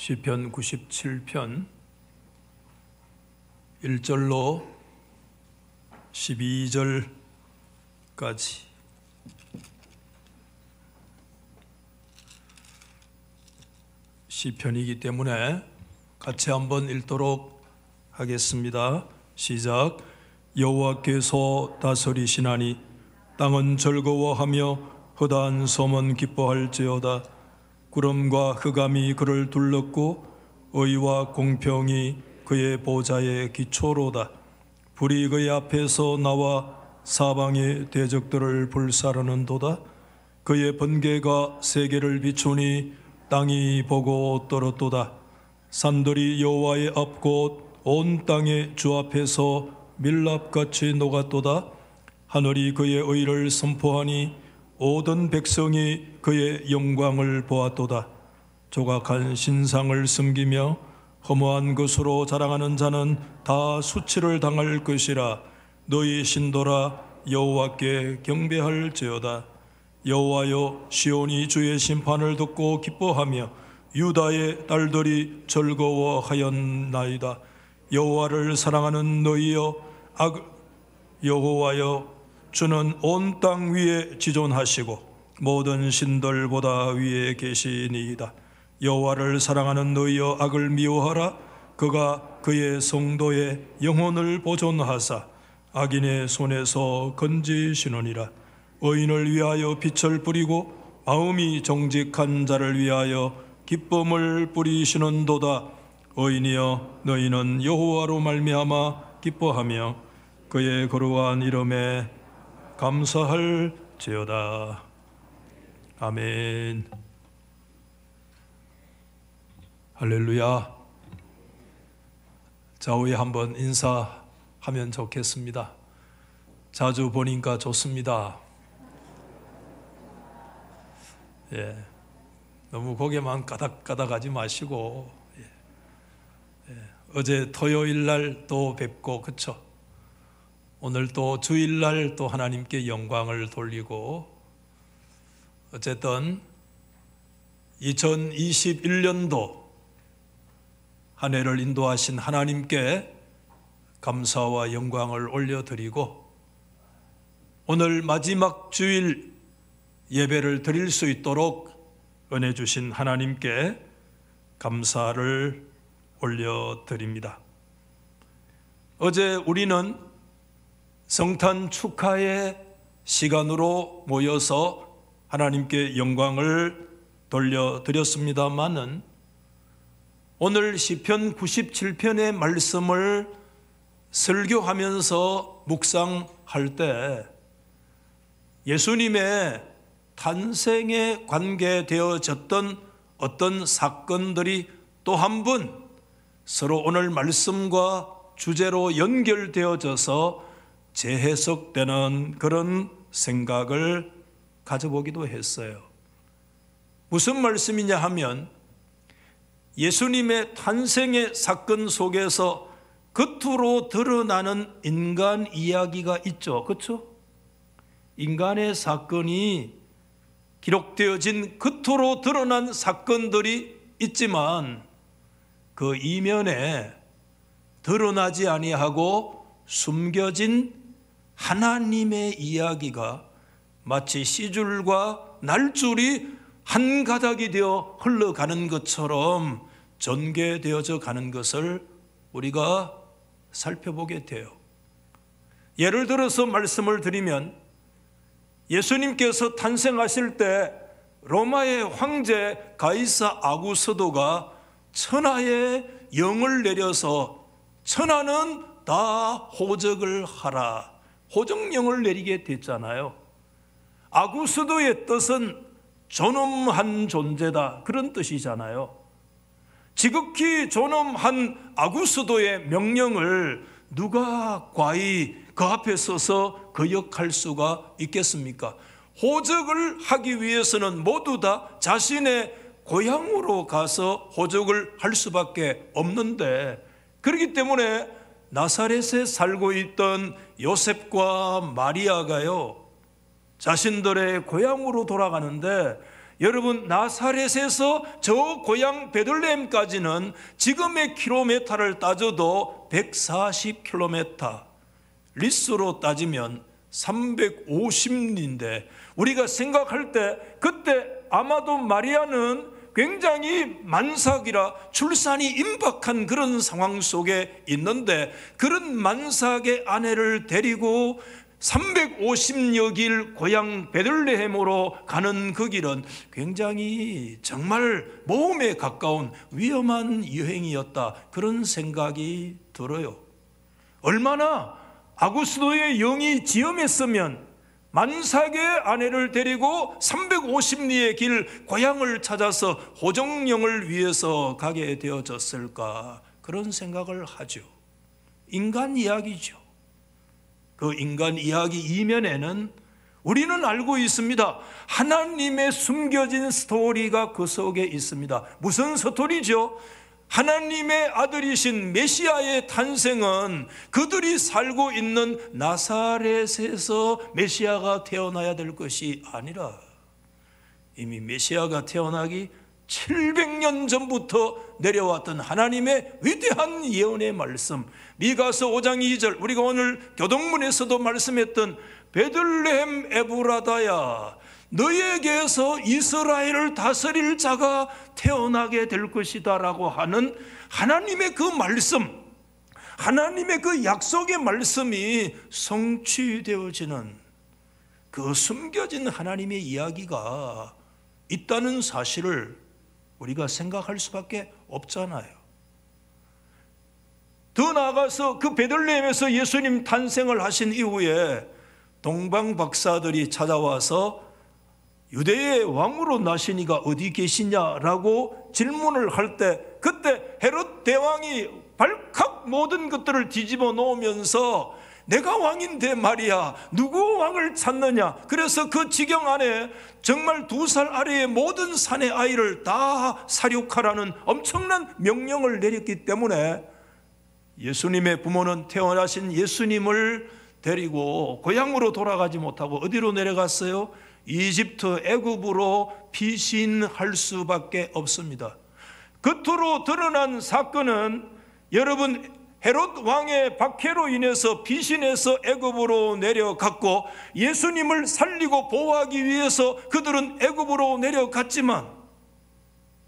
시편 97편 1절로 12절까지 시편이기 때문에 같이 한번 읽도록 하겠습니다. 시작. 여호와께서 다스리시나니 땅은 즐거워하며 허다한 섬은 기뻐할지어다. 구름과 흑암이 그를 둘렀고 의와 공평이 그의 보좌의 기초로다. 불이 그의 앞에서 나와 사방의 대적들을 불사르는도다. 그의 번개가 세계를 비추니 땅이 보고 떨었도다. 산들이 여호와의 앞 곧 온 땅의 주 앞에서 밀랍같이 녹았도다. 하늘이 그의 의를 선포하니 모든 백성이 그의 영광을 보았도다. 조각한 신상을 섬기며 허무한 것으로 자랑하는 자는 다 수치를 당할 것이라. 너희 신도라 여호와께 경배할지어다. 여호와여, 시온이 주의 심판을 듣고 기뻐하며 유다의 딸들이 즐거워하였나이다. 여호와를 사랑하는 너희여, 여호와여, 주는 온 땅 위에 지존하시고 모든 신들보다 위에 계시니이다. 여호와를 사랑하는 너희여, 악을 미워하라. 그가 그의 성도의 영혼을 보존하사 악인의 손에서 건지시느니라. 의인을 위하여 빛을 뿌리고 마음이 정직한 자를 위하여 기쁨을 뿌리시는도다. 의인이여, 너희는 여호와로 말미암아 기뻐하며 그의 거룩한 이름에 감사할지어다. 아멘. 할렐루야. 좌우에 한번 인사하면 좋겠습니다. 자주 보니까 좋습니다. 너무 고개만 까닥까닥하지 마시고, 어제 토요일 날 또 뵙고, 그쵸? 오늘 또 주일날 또 하나님께 영광을 돌리고, 어쨌든 2021년도 한 해를 인도하신 하나님께 감사와 영광을 올려드리고, 오늘 마지막 주일 예배를 드릴 수 있도록 은혜 주신 하나님께 감사를 올려드립니다. 어제 우리는 성탄 축하의 시간으로 모여서 하나님께 영광을 돌려드렸습니다마는 오늘 시편 97편의 말씀을 설교하면서 묵상할 때 예수님의 탄생에 관계되어졌던 어떤 사건들이 또 한 번 서로 오늘 말씀과 주제로 연결되어져서 재해석되는 그런 생각을 가져보기도 했어요. 무슨 말씀이냐 하면 예수님의 탄생의 사건 속에서 겉으로 드러나는 인간 이야기가 있죠. 그렇죠? 인간의 사건이 기록되어진 겉으로 드러난 사건들이 있지만 그 이면에 드러나지 아니하고 숨겨진 하나님의 이야기가 마치 씨줄과 날줄이 한 가닥이 되어 흘러가는 것처럼 전개되어져 가는 것을 우리가 살펴보게 돼요. 예를 들어서 말씀을 드리면 예수님께서 탄생하실 때 로마의 황제 가이사 아구스도가 천하에 영을 내려서 천하는 다 호적을 하라, 호적령을 내리게 됐잖아요. 아구스도의 뜻은 존엄한 존재다, 그런 뜻이잖아요. 지극히 존엄한 아구스도의 명령을 누가 과히 그 앞에 서서 거역할 수가 있겠습니까? 호적을 하기 위해서는 모두 다 자신의 고향으로 가서 호적을 할 수밖에 없는데, 그렇기 때문에 나사렛에 살고 있던 요셉과 마리아가요, 자신들의 고향으로 돌아가는데 여러분, 나사렛에서 저 고향 베들레헴까지는 지금의 킬로미터를 따져도 140km, 리수로 따지면 350리인데 우리가 생각할 때 그때 아마도 마리아는 굉장히 만삭이라 출산이 임박한 그런 상황 속에 있는데, 그런 만삭의 아내를 데리고 350여 길 고향 베들레헴으로 가는 그 길은 굉장히 정말 모험에 가까운 위험한 여행이었다, 그런 생각이 들어요. 얼마나 아구스도의 영이 지엄했으면 만삭의 아내를 데리고 350리의 길 고향을 찾아서 호정령을 위해서 가게 되어졌을까, 그런 생각을 하죠. 인간 이야기죠. 그 인간 이야기 이면에는 우리는 알고 있습니다. 하나님의 숨겨진 스토리가 그 속에 있습니다. 무슨 스토리죠? 하나님의 아들이신 메시아의 탄생은 그들이 살고 있는 나사렛에서 메시아가 태어나야 될 것이 아니라 이미 메시아가 태어나기 700년 전부터 내려왔던 하나님의 위대한 예언의 말씀, 미가서 5장 2절, 우리가 오늘 교동문에서도 말씀했던 베들레헴 에브라다야, 너에게서 이스라엘을 다스릴 자가 태어나게 될 것이다 라고 하는 하나님의 그 말씀, 하나님의 그 약속의 말씀이 성취되어지는 그 숨겨진 하나님의 이야기가 있다는 사실을 우리가 생각할 수밖에 없잖아요. 더 나아가서 그 베들레헴에서 예수님 탄생을 하신 이후에 동방 박사들이 찾아와서 유대의 왕으로 나시니가 어디 계시냐라고 질문을 할 때, 그때 헤롯 대왕이 발칵 모든 것들을 뒤집어 놓으면서 내가 왕인데 말이야, 누구 왕을 찾느냐. 그래서 그 지경 안에 정말 2살 아래의 모든 산의 아이를 다 사륙하라는 엄청난 명령을 내렸기 때문에 예수님의 부모는 태어나신 예수님을 데리고 고향으로 돌아가지 못하고 어디로 내려갔어요? 이집트, 애굽으로 피신할 수밖에 없습니다. 겉으로 드러난 사건은 여러분, 헤롯 왕의 박해로 인해서 피신해서 애굽으로 내려갔고 예수님을 살리고 보호하기 위해서 그들은 애굽으로 내려갔지만,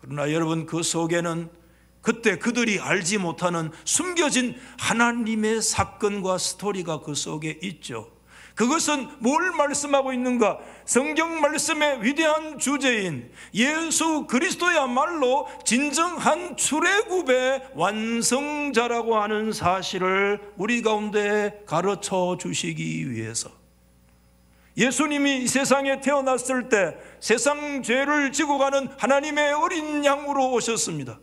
그러나 여러분, 그 속에는 그때 그들이 알지 못하는 숨겨진 하나님의 사건과 스토리가 그 속에 있죠. 그것은 뭘 말씀하고 있는가? 성경 말씀의 위대한 주제인 예수 그리스도야말로 진정한 출애굽의 완성자라고 하는 사실을 우리 가운데 가르쳐 주시기 위해서, 예수님이 이 세상에 태어났을 때 세상 죄를 지고 가는 하나님의 어린 양으로 오셨습니다.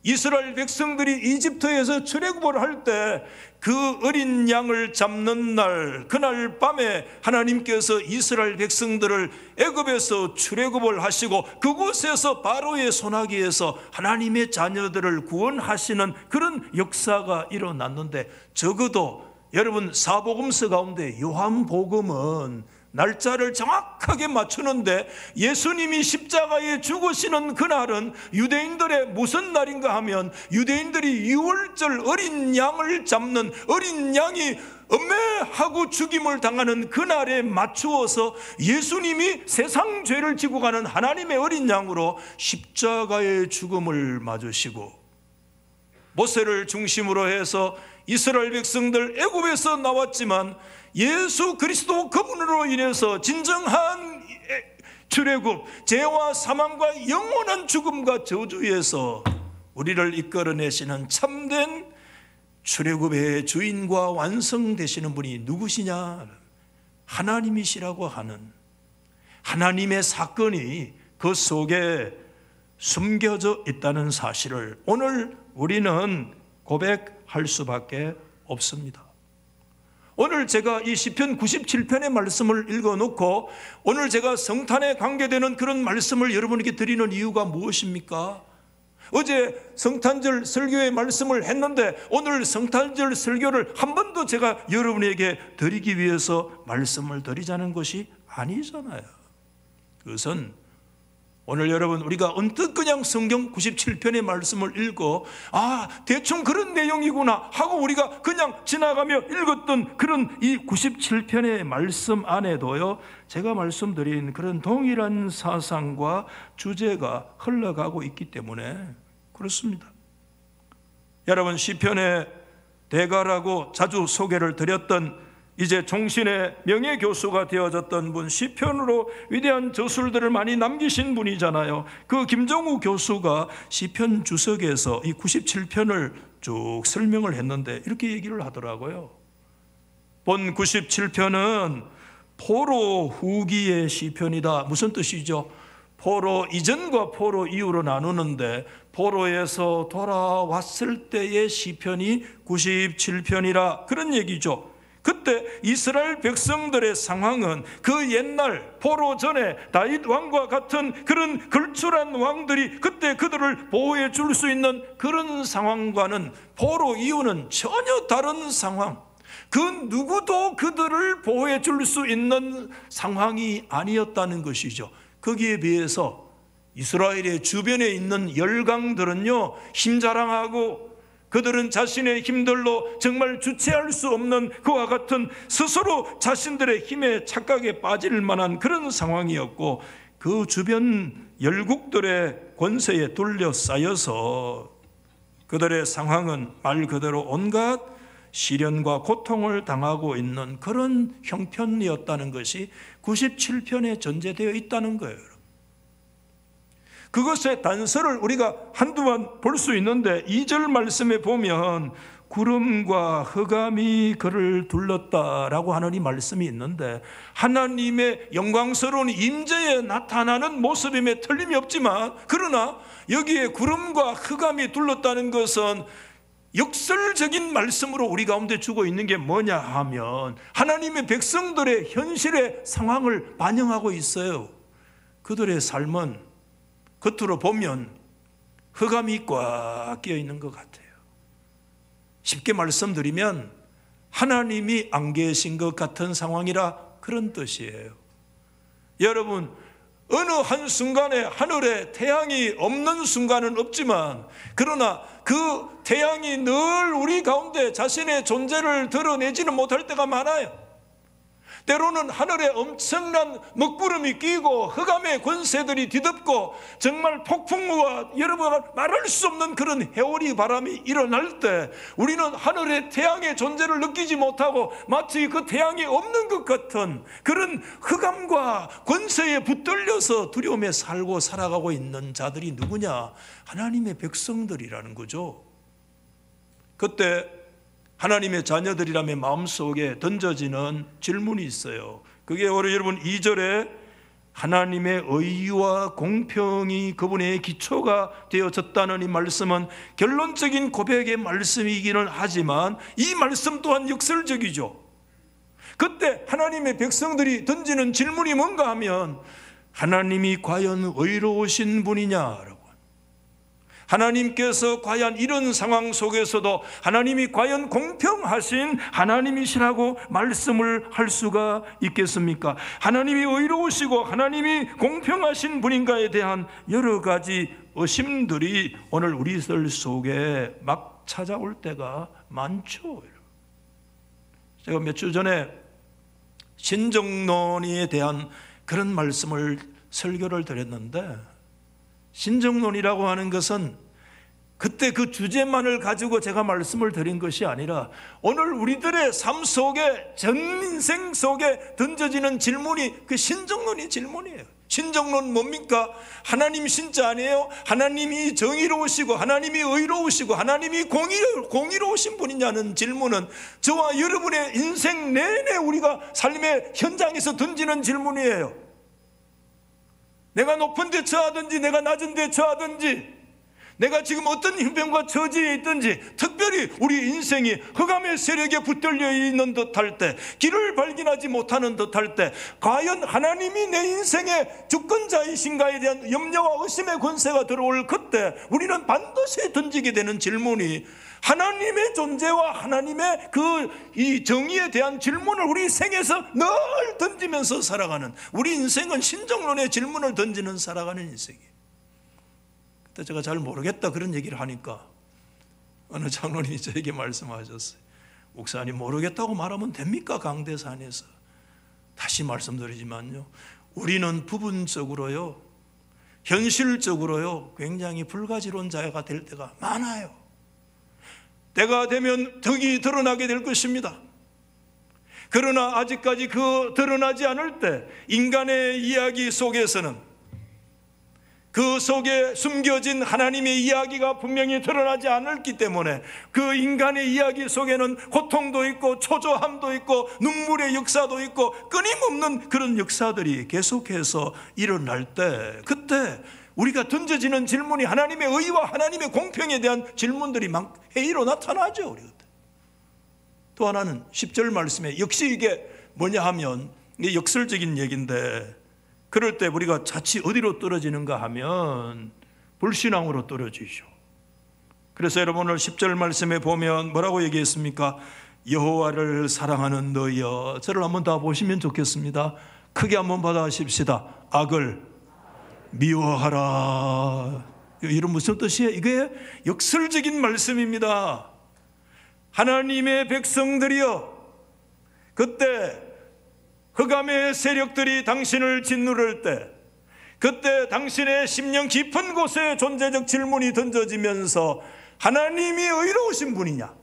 이스라엘 백성들이 이집트에서 출애굽을 할 때 그 어린 양을 잡는 날, 그날 밤에 하나님께서 이스라엘 백성들을 애굽에서 출애굽을 하시고 그곳에서 바로의 손아귀에서 하나님의 자녀들을 구원하시는 그런 역사가 일어났는데, 적어도 여러분, 사복음서 가운데 요한복음은 날짜를 정확하게 맞추는데 예수님이 십자가에 죽으시는 그날은 유대인들의 무슨 날인가 하면 유대인들이 유월절 어린 양을 잡는, 어린 양이 음매하고 죽임을 당하는 그날에 맞추어서 예수님이 세상 죄를 지고 가는 하나님의 어린 양으로 십자가의 죽음을 맞으시고, 모세를 중심으로 해서 이스라엘 백성들 애굽에서 나왔지만 예수 그리스도 그분으로 인해서 진정한 출애굽, 죄와 사망과 영원한 죽음과 저주에서 우리를 이끌어내시는 참된 출애굽의 주인과 완성되시는 분이 누구시냐? 하나님이시라고 하는 하나님의 사건이 그 속에 숨겨져 있다는 사실을 오늘 우리는 고백할 수밖에 없습니다. 오늘 제가 이 시편 97편의 말씀을 읽어놓고 오늘 제가 성탄에 관계되는 그런 말씀을 여러분에게 드리는 이유가 무엇입니까? 어제 성탄절 설교의 말씀을 했는데 오늘 성탄절 설교를 한 번 더 제가 여러분에게 드리기 위해서 말씀을 드리자는 것이 아니잖아요. 그것은 오늘 여러분 우리가 언뜻 그냥 성경 97편의 말씀을 읽고 대충 그런 내용이구나 하고 우리가 그냥 지나가며 읽었던 그런 이 97편의 말씀 안에도요, 제가 말씀드린 그런 동일한 사상과 주제가 흘러가고 있기 때문에 그렇습니다. 여러분, 시편의 대가라고 자주 소개를 드렸던 이제 종신의 명예교수가 되어졌던 분, 시편으로 위대한 저술들을 많이 남기신 분이잖아요. 그 김정우 교수가 시편 주석에서 이 97편을 쭉 설명을 했는데 이렇게 얘기를 하더라고요. 본 97편은 포로 후기의 시편이다. 무슨 뜻이죠? 포로 이전과 포로 이후로 나누는데 포로에서 돌아왔을 때의 시편이 97편이라 그런 얘기죠. 그때 이스라엘 백성들의 상황은 그 옛날 포로 전에 다윗 왕과 같은 그런 걸출한 왕들이 그때 그들을 보호해 줄 수 있는 그런 상황과는 포로 이후는 전혀 다른 상황, 그 누구도 그들을 보호해 줄 수 있는 상황이 아니었다는 것이죠. 거기에 비해서 이스라엘의 주변에 있는 열강들은요, 힘자랑하고 그들은 자신의 힘들로 정말 주체할 수 없는 그와 같은 스스로 자신들의 힘에 착각에 빠질 만한 그런 상황이었고, 그 주변 열국들의 권세에 둘러싸여서 그들의 상황은 말 그대로 온갖 시련과 고통을 당하고 있는 그런 형편이었다는 것이 97편에 전제되어 있다는 거예요. 그것의 단서를 우리가 한두 번 볼 수 있는데 2절 말씀에 보면 구름과 흑암이 그를 둘렀다라고 하는 이 말씀이 있는데, 하나님의 영광스러운 임재에 나타나는 모습임에 틀림이 없지만, 그러나 여기에 구름과 흑암이 둘렀다는 것은 역설적인 말씀으로 우리 가운데 주고 있는 게 뭐냐 하면 하나님의 백성들의 현실의 상황을 반영하고 있어요. 그들의 삶은 겉으로 보면 흑암이 꽉 끼어 있는 것 같아요. 쉽게 말씀드리면 하나님이 안 계신 것 같은 상황이라 그런 뜻이에요. 여러분, 어느 한순간에 하늘에 태양이 없는 순간은 없지만, 그러나 그 태양이 늘 우리 가운데 자신의 존재를 드러내지는 못할 때가 많아요. 때로는 하늘에 엄청난 먹구름이 끼고 흑암의 권세들이 뒤덮고 정말 폭풍우와 여러분 말할 수 없는 그런 해오리 바람이 일어날 때 우리는 하늘의 태양의 존재를 느끼지 못하고 마치 그 태양이 없는 것 같은 그런 흑암과 권세에 붙들려서 두려움에 살고 살아가고 있는 자들이 누구냐? 하나님의 백성들이라는 거죠. 그때 하나님의 자녀들이라면 마음속에 던져지는 질문이 있어요. 그게 바로 여러분 2절에 하나님의 의와 공평이 그분의 기초가 되어졌다는 이 말씀은 결론적인 고백의 말씀이기는 하지만 이 말씀 또한 역설적이죠. 그때 하나님의 백성들이 던지는 질문이 뭔가 하면 하나님이 과연 의로우신 분이냐라고, 하나님께서 과연 이런 상황 속에서도 하나님이 과연 공평하신 하나님이시라고 말씀을 할 수가 있겠습니까? 하나님이 의로우시고 하나님이 공평하신 분인가에 대한 여러 가지 의심들이 오늘 우리들 속에 막 찾아올 때가 많죠. 제가 몇 주 전에 신정론에 대한 그런 말씀을 설교를 드렸는데, 신정론이라고 하는 것은 그때 그 주제만을 가지고 제가 말씀을 드린 것이 아니라 오늘 우리들의 삶 속에 전 인생 속에 던져지는 질문이 그 신정론의 질문이에요. 신정론 뭡니까? 하나님 신자 아니에요? 하나님이 정의로우시고 하나님이 의로우시고 하나님이 공의로우신 분이냐는 질문은 저와 여러분의 인생 내내 우리가 삶의 현장에서 던지는 질문이에요. 내가 높은 데 처하든지 내가 낮은 데 처하든지 내가 지금 어떤 형편과 처지에 있든지, 특별히 우리 인생이 흑암의 세력에 붙들려 있는 듯할 때, 길을 발견하지 못하는 듯할 때 과연 하나님이 내 인생의 주권자이신가에 대한 염려와 의심의 권세가 들어올 그때 우리는 반드시 곳곳에 던지게 되는 질문이 하나님의 존재와 하나님의 이 정의에 대한 질문을 우리 생에서 늘 던지면서 살아가는, 우리 인생은 신정론의 질문을 던지는 살아가는 인생이에요. 그때 제가 잘 모르겠다 그런 얘기를 하니까 어느 장로님이 저에게 말씀하셨어요. 목사님, 모르겠다고 말하면 됩니까? 강대산에서. 다시 말씀드리지만요, 우리는 부분적으로요, 현실적으로요, 굉장히 불가지론자가 될 때가 많아요. 때가 되면 덕이 드러나게 될 것입니다. 그러나 아직까지 그 드러나지 않을 때 인간의 이야기 속에서는 그 속에 숨겨진 하나님의 이야기가 분명히 드러나지 않았기 때문에 그 인간의 이야기 속에는 고통도 있고 초조함도 있고 눈물의 역사도 있고 끊임없는 그런 역사들이 계속해서 일어날 때, 그때 우리가 던져지는 질문이 하나님의 의와 하나님의 공평에 대한 질문들이 막 회의로 나타나죠. 우리 그때. 또 하나는 10절 말씀에 역시 이게 뭐냐 하면 이게 역설적인 얘기인데, 그럴 때 우리가 자칫 어디로 떨어지는가 하면 불신앙으로 떨어지죠. 그래서 여러분 오늘 10절 말씀에 보면 뭐라고 얘기했습니까? 여호와를 사랑하는 너희여. 저를 한번 다 보시면 좋겠습니다. 크게 한번 받아십시다. 악을 미워하라. 이런 무슨 뜻이에요? 이게 역설적인 말씀입니다. 하나님의 백성들이여, 그때 흑암의 세력들이 당신을 짓누를 때, 그때 당신의 심령 깊은 곳에 존재적 질문이 던져지면서 하나님이 의로우신 분이냐,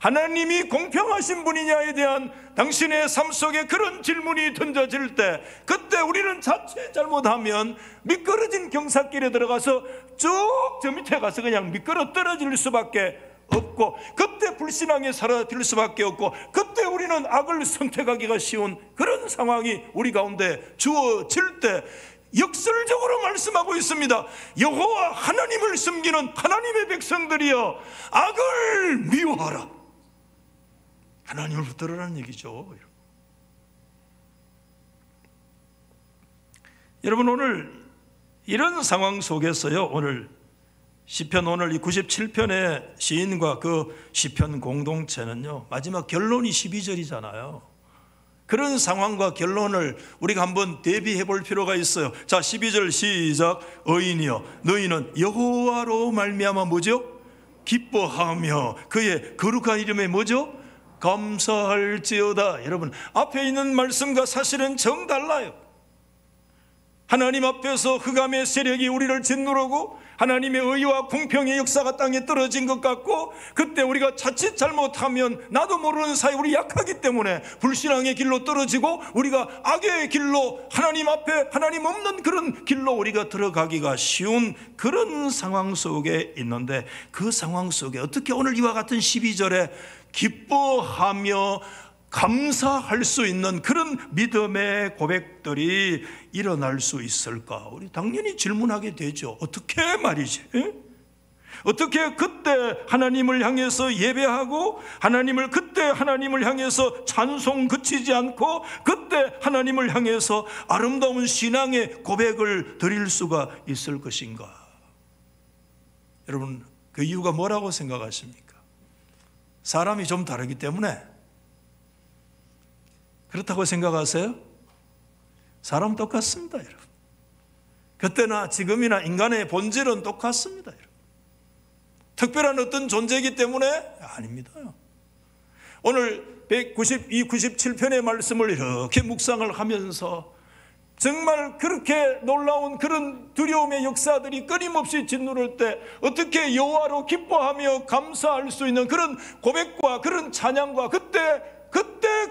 하나님이 공평하신 분이냐에 대한 당신의 삶 속에 그런 질문이 던져질 때, 그때 우리는 자칫 잘못하면 미끄러진 경사길에 들어가서 쭉 저 밑에 가서 그냥 미끄러 떨어질 수밖에 없고, 그때 불신앙에 사라질 수밖에 없고, 그때 우리는 악을 선택하기가 쉬운 그런 상황이 우리 가운데 주어질 때 역설적으로 말씀하고 있습니다. 여호와 하나님을 섬기는 하나님의 백성들이여, 악을 미워하라. 하나님을 붙들으라는 얘기죠. 여러분, 오늘 이런 상황 속에서요, 오늘 시편, 오늘 이 97편의 시인과 그 시편 공동체는요, 마지막 결론이 12절이잖아요. 그런 상황과 결론을 우리가 한번 대비해 볼 필요가 있어요. 자, 12절 시작. 의인이여, 너희는 여호와로 말미암아 뭐죠? 기뻐하며 그의 거룩한 이름에 뭐죠? 감사할지어다. 여러분, 앞에 있는 말씀과 사실은 정달라요. 하나님 앞에서 흑암의 세력이 우리를 짓누르고 하나님의 의와 공평의 역사가 땅에 떨어진 것 같고, 그때 우리가 자칫 잘못하면 나도 모르는 사이 우리 약하기 때문에 불신앙의 길로 떨어지고 우리가 악의 길로, 하나님 앞에 하나님 없는 그런 길로 우리가 들어가기가 쉬운 그런 상황 속에 있는데, 그 상황 속에 어떻게 오늘 이와 같은 12절에 기뻐하며 감사할 수 있는 그런 믿음의 고백들이 일어날 수 있을까? 우리 당연히 질문하게 되죠. 어떻게 말이지? 어떻게 그때 하나님을 향해서 예배하고, 하나님을 그때 하나님을 향해서 찬송 그치지 않고, 그때 하나님을 향해서 아름다운 신앙의 고백을 드릴 수가 있을 것인가? 여러분, 그 이유가 뭐라고 생각하십니까? 사람이 좀 다르기 때문에 그렇다고 생각하세요? 사람 똑같습니다, 여러분. 그때나 지금이나 인간의 본질은 똑같습니다, 여러분. 특별한 어떤 존재이기 때문에 아닙니다. 오늘 197편의 말씀을 이렇게 묵상을 하면서 정말 그렇게 놀라운 그런 두려움의 역사들이 끊임없이 짓누를 때 어떻게 여호와로 기뻐하며 감사할 수 있는 그런 고백과 그런 찬양과 그때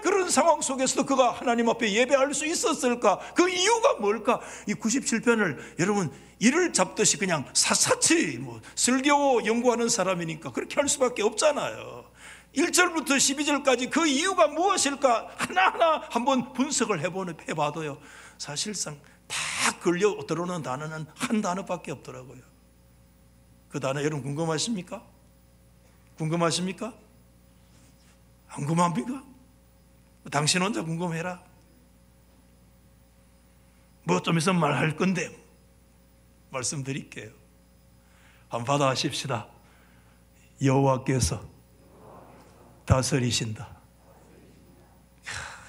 그런 상황 속에서도 그가 하나님 앞에 예배할 수 있었을까? 그 이유가 뭘까? 이 97편을 여러분 이를 잡듯이 그냥 샅샅이 슬겨워 연구하는 사람이니까 그렇게 할 수밖에 없잖아요. 1절부터 12절까지 그 이유가 무엇일까? 하나하나 한번 분석을 해봐도요, 사실상 다 걸려 들어오는 단어는 한 단어밖에 없더라고요. 그 단어 여러분 궁금하십니까? 궁금하십니까? 안 궁금합니까? 당신 혼자 궁금해라. 뭐 좀 있으면 말할 건데 말씀드릴게요. 한번 받아하십시다. 여호와께서 다스리신다.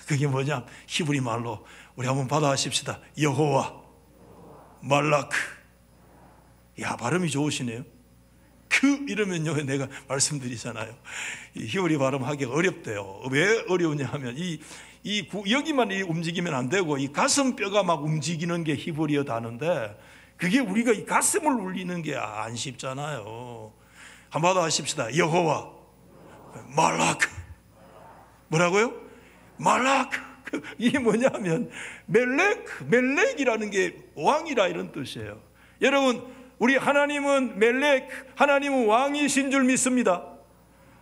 그게 뭐냐? 히브리 말로 우리 한번 받아하십시다. 여호와 말라크. 야, 발음이 좋으시네요. 그 이러면요, 내가 말씀드리잖아요, 이 히브리 발음하기가 어렵대요. 왜 어려우냐 하면 여기만 움직이면 안 되고 이 가슴뼈가 막 움직이는 게 히브리어 단어인데, 그게 우리가 이 가슴을 울리는 게 안 쉽잖아요. 한번 더 하십시다. 여호와 말라크. 뭐라고요? 말라크. 이게 뭐냐면 멜렉이라는 게 왕이라 이런 뜻이에요. 여러분, 우리 하나님은 하나님은 왕이신 줄 믿습니다.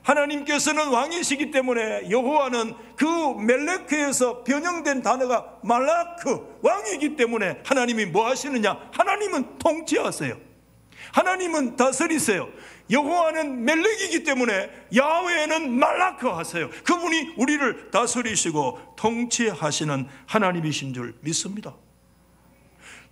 하나님께서는 왕이시기 때문에 여호와는 그 멜렉에서 변형된 단어가 말라크, 왕이기 때문에 하나님이 뭐 하시느냐? 하나님은 통치하세요. 하나님은 다스리세요. 여호와는 멜렉이기 때문에 야훼는 말라크 하세요. 그분이 우리를 다스리시고 통치하시는 하나님이신 줄 믿습니다.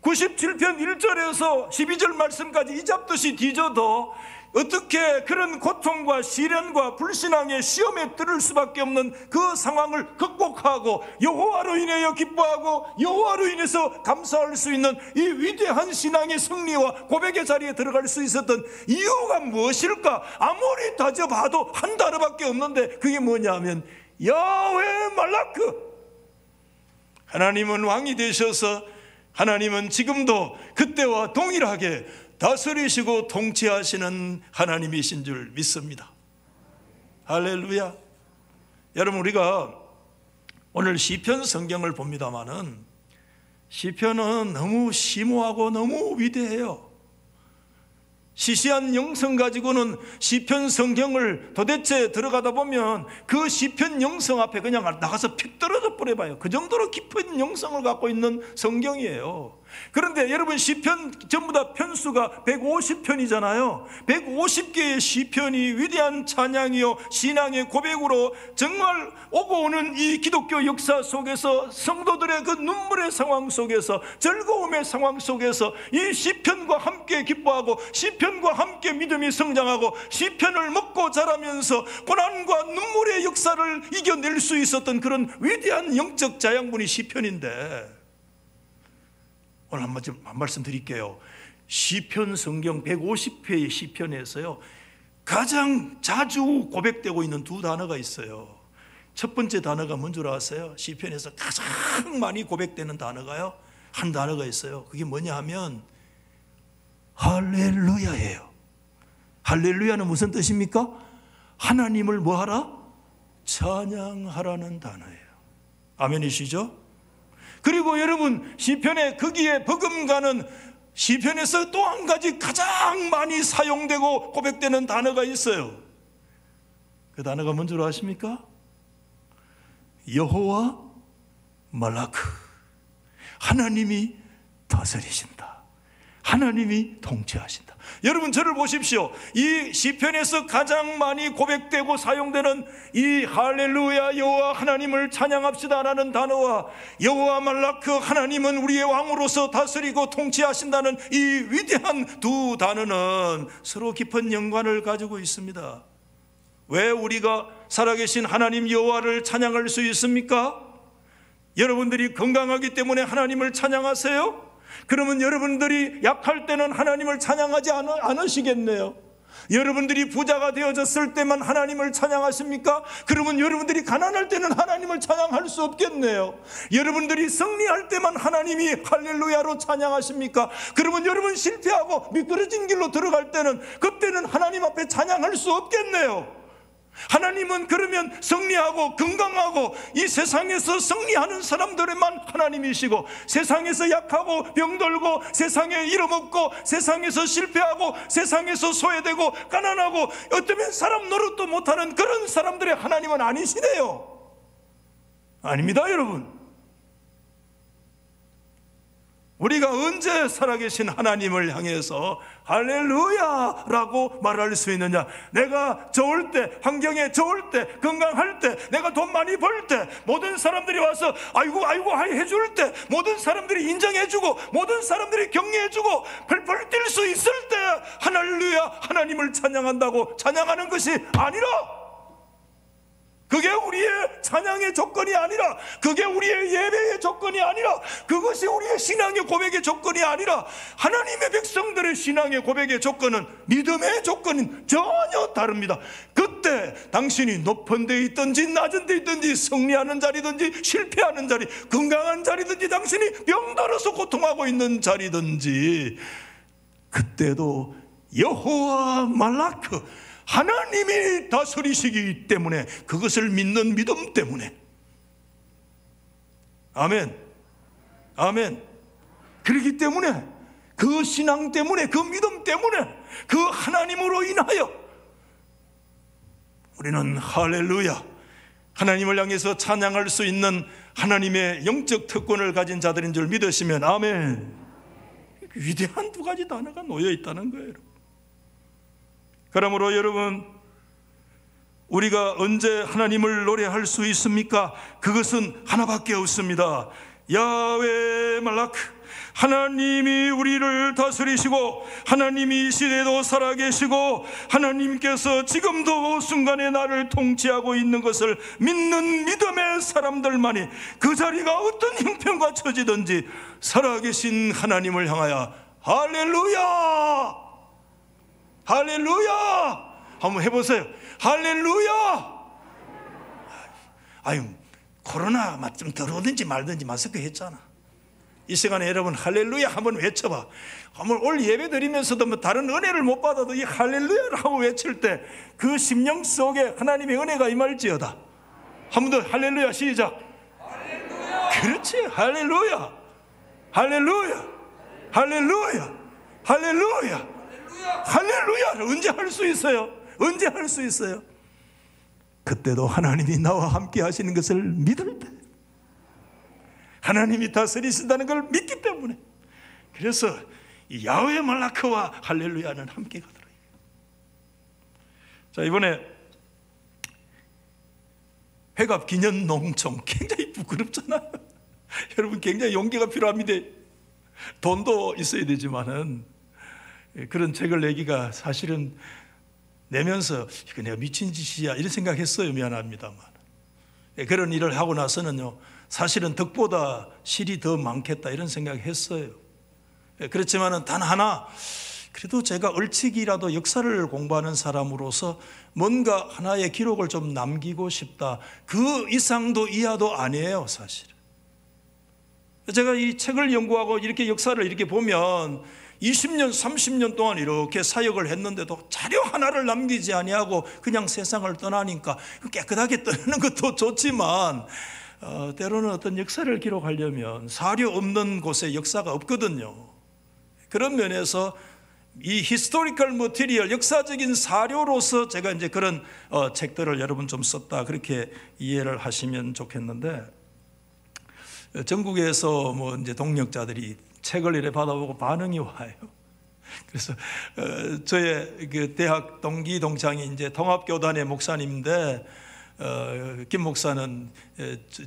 97편 1절에서 12절 말씀까지 이잡듯이 뒤져도 어떻게 그런 고통과 시련과 불신앙의 시험에 들을 수밖에 없는 그 상황을 극복하고 여호와로 인하여 기뻐하고 여호와로 인해서 감사할 수 있는 이 위대한 신앙의 승리와 고백의 자리에 들어갈 수 있었던 이유가 무엇일까? 아무리 따져봐도 한 단어밖에 없는데 그게 뭐냐면 야훼 말라크. 하나님은 왕이 되셔서 하나님은 지금도 그때와 동일하게 다스리시고 통치하시는 하나님이신 줄 믿습니다. 할렐루야. 여러분, 우리가 오늘 시편 성경을 봅니다마는 시편은 너무 심오하고 너무 위대해요. 시시한 영성 가지고는 시편 성경을 도대체 들어가다 보면 그 시편 영성 앞에 그냥 나가서 픽 떨어져 버려봐요. 그 정도로 깊은 영성을 갖고 있는 성경이에요. 그런데 여러분, 시편 전부 다 편수가 150편이잖아요 150개의 시편이 위대한 찬양이요 신앙의 고백으로 정말 오고 오는 이 기독교 역사 속에서 성도들의 그 눈물의 상황 속에서 즐거움의 상황 속에서 이 시편과 함께 기뻐하고 시편과 함께 믿음이 성장하고 시편을 먹고 자라면서 고난과 눈물의 역사를 이겨낼 수 있었던 그런 위대한 영적 자양분이 시편인데, 오늘 한 말씀 드릴게요. 시편 성경 150회의 시편에서요 가장 자주 고백되고 있는 두 단어가 있어요. 첫 번째 단어가 뭔 줄 아세요? 시편에서 가장 많이 고백되는 단어가요, 한 단어가 있어요. 그게 뭐냐 하면 할렐루야예요. 할렐루야는 무슨 뜻입니까? 하나님을 뭐하라? 찬양하라는 단어예요. 아멘이시죠? 그리고 여러분, 시편에 거기에 버금가는 시편에서 또 한 가지 가장 많이 사용되고 고백되는 단어가 있어요. 그 단어가 뭔 줄 아십니까? 여호와 말라크. 하나님이 다스리신다. 하나님이 통치하신다. 여러분, 저를 보십시오. 이 시편에서 가장 많이 고백되고 사용되는 이 할렐루야 여호와 하나님을 찬양합시다 라는 단어와 여호와 말라크 하나님은 우리의 왕으로서 다스리고 통치하신다는 이 위대한 두 단어는 서로 깊은 연관을 가지고 있습니다. 왜 우리가 살아계신 하나님 여호와를 찬양할 수 있습니까? 여러분들이 건강하기 때문에 하나님을 찬양하세요? 그러면 여러분들이 약할 때는 하나님을 찬양하지 않으시겠네요. 여러분들이 부자가 되어졌을 때만 하나님을 찬양하십니까? 그러면 여러분들이 가난할 때는 하나님을 찬양할 수 없겠네요. 여러분들이 승리할 때만 하나님이 할렐루야로 찬양하십니까? 그러면 여러분 실패하고 미끄러진 길로 들어갈 때는 그때는 하나님 앞에 찬양할 수 없겠네요. 하나님은 그러면 승리하고 건강하고 이 세상에서 승리하는 사람들에만 하나님이시고, 세상에서 약하고 병들고 세상에 잃어먹고 세상에서 실패하고 세상에서 소외되고 가난하고 어쩌면 사람 노릇도 못하는 그런 사람들의 하나님은 아니시네요. 아닙니다, 여러분. 우리가 언제 살아계신 하나님을 향해서 할렐루야 라고 말할 수 있느냐? 내가 좋을 때, 환경에 좋을 때, 건강할 때, 내가 돈 많이 벌 때, 모든 사람들이 와서 아이고 해줄 때, 모든 사람들이 인정해주고, 모든 사람들이 격려해주고, 펄펄 뛸 수 있을 때 할렐루야 하나님을 찬양한다고 찬양하는 것이 아니라, 그게 우리의 찬양의 조건이 아니라, 그게 우리의 예배의 조건이 아니라, 그것이 우리의 신앙의 고백의 조건이 아니라, 하나님의 백성들의 신앙의 고백의 조건은, 믿음의 조건은 전혀 다릅니다. 그때 당신이 높은 데 있든지 낮은 데 있든지, 승리하는 자리든지 실패하는 자리, 건강한 자리든지, 당신이 병들어서 고통하고 있는 자리든지, 그때도 여호와 말라크, 하나님이 다스리시기 때문에, 그것을 믿는 믿음 때문에, 아멘, 아멘. 그렇기 때문에, 그 신앙 때문에, 그 믿음 때문에, 그 하나님으로 인하여 우리는 할렐루야 하나님을 향해서 찬양할 수 있는 하나님의 영적 특권을 가진 자들인 줄 믿으시면 아멘. 위대한 두 가지 단어가 놓여 있다는 거예요. 그러므로 여러분, 우리가 언제 하나님을 노래할 수 있습니까? 그것은 하나밖에 없습니다. 야훼 말라크, 하나님이 우리를 다스리시고, 하나님이 이 시대도 살아계시고, 하나님께서 지금도 순간에 나를 통치하고 있는 것을 믿는 믿음의 사람들만이 그 자리가 어떤 형편과 처지든지 살아계신 하나님을 향하여 할렐루야, 할렐루야 한번 해보세요. 할렐루야. 아유, 코로나 좀 들어오든지 말든지 마스크 했잖아. 이 시간에 여러분 할렐루야 한번 외쳐봐. 한번 올 예배 드리면서도 뭐 다른 은혜를 못 받아도 이 할렐루야라고 외칠 때 그 심령 속에 하나님의 은혜가 임할지어다. 한 번 더 할렐루야 시작. 할렐루야. 그렇지, 할렐루야, 할렐루야, 할렐루야, 할렐루야, 할렐루야를 언제 할 수 있어요? 언제 할 수 있어요? 그때도 하나님이 나와 함께 하시는 것을 믿을 때, 하나님이 다스리신다는 걸 믿기 때문에. 그래서 이 야훼 말라크와 할렐루야는 함께 가더라고요. 자, 이번에 회갑 기념 농총 굉장히 부끄럽잖아요. 여러분, 굉장히 용기가 필요합니다. 돈도 있어야 되지만은 그런 책을 내기가 사실은 내면서 이거 내가 미친 짓이야 이런 생각했어요. 미안합니다만. 그런 일을 하고 나서는요, 사실은 덕보다 실이 더 많겠다 이런 생각했어요. 그렇지만은 단 하나, 그래도 제가 얼치기라도 역사를 공부하는 사람으로서 뭔가 하나의 기록을 좀 남기고 싶다. 그 이상도 이하도 아니에요, 사실은. 제가 이 책을 연구하고 이렇게 역사를 이렇게 보면 20년, 30년 동안 이렇게 사역을 했는데도 자료 하나를 남기지 아니하고 그냥 세상을 떠나니까 깨끗하게 떠나는 것도 좋지만 때로는 어떤 역사를 기록하려면 사료 없는 곳에 역사가 없거든요. 그런 면에서 이 히스토리컬 머티리얼, 역사적인 사료로서 제가 이제 그런 책들을 여러분 좀 썼다, 그렇게 이해를 하시면 좋겠는데, 전국에서 뭐 이제 동력자들이 책을 이래 받아보고 반응이 와요. 그래서 저의 그 대학 동기 동창이 이제 통합교단의 목사님인데, 김 목사는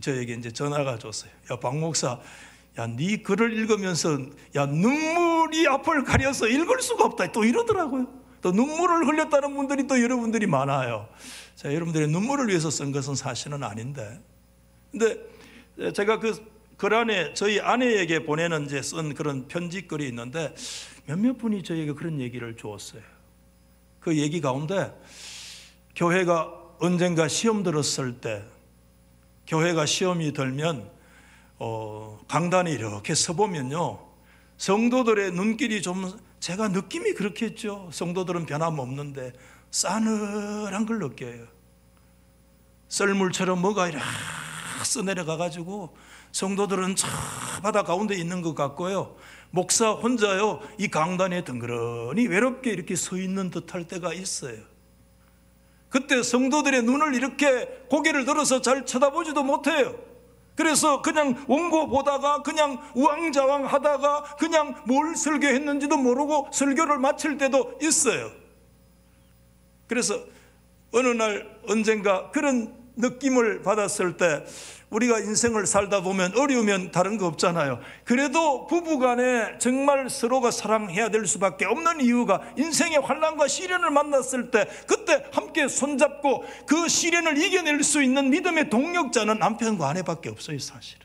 저에게 이제 전화가 줬어요. 야, 박 목사, 야, 네 글을 읽으면서 야, 눈물이 앞을 가려서 읽을 수가 없다 또 이러더라고요. 또 눈물을 흘렸다는 분들이 또 여러분들이 많아요. 자, 여러분들의 눈물을 위해서 쓴 것은 사실은 아닌데, 근데 제가 그 글 안에 저희 아내에게 보내는 이제 쓴 그런 편지글이 있는데 몇몇 분이 저에게 그런 얘기를 주었어요. 그 얘기 가운데 교회가 언젠가 시험 들었을 때, 교회가 시험이 들면 강단에 이렇게 서보면요, 성도들의 눈길이 좀, 제가 느낌이 그렇겠죠. 성도들은 변함없는데 싸늘한 걸 느껴요. 썰물처럼 뭐가 이렇게 써내려가 가지고 성도들은 저 바다 가운데 있는 것 같고요, 목사 혼자요 이 강단에 덩그러니 외롭게 이렇게 서 있는 듯할 때가 있어요. 그때 성도들의 눈을 이렇게 고개를 들어서 잘 쳐다보지도 못해요. 그래서 그냥 원고 보다가 그냥 우왕좌왕 하다가 그냥 뭘 설교했는지도 모르고 설교를 마칠 때도 있어요. 그래서 어느 날 언젠가 그런 느낌을 받았을 때, 우리가 인생을 살다 보면 어려우면 다른 거 없잖아요. 그래도 부부간에 정말 서로가 사랑해야 될 수밖에 없는 이유가, 인생의 환난과 시련을 만났을 때 그때 함께 손잡고 그 시련을 이겨낼 수 있는 믿음의 동력자는 남편과 아내밖에 없어요, 사실은.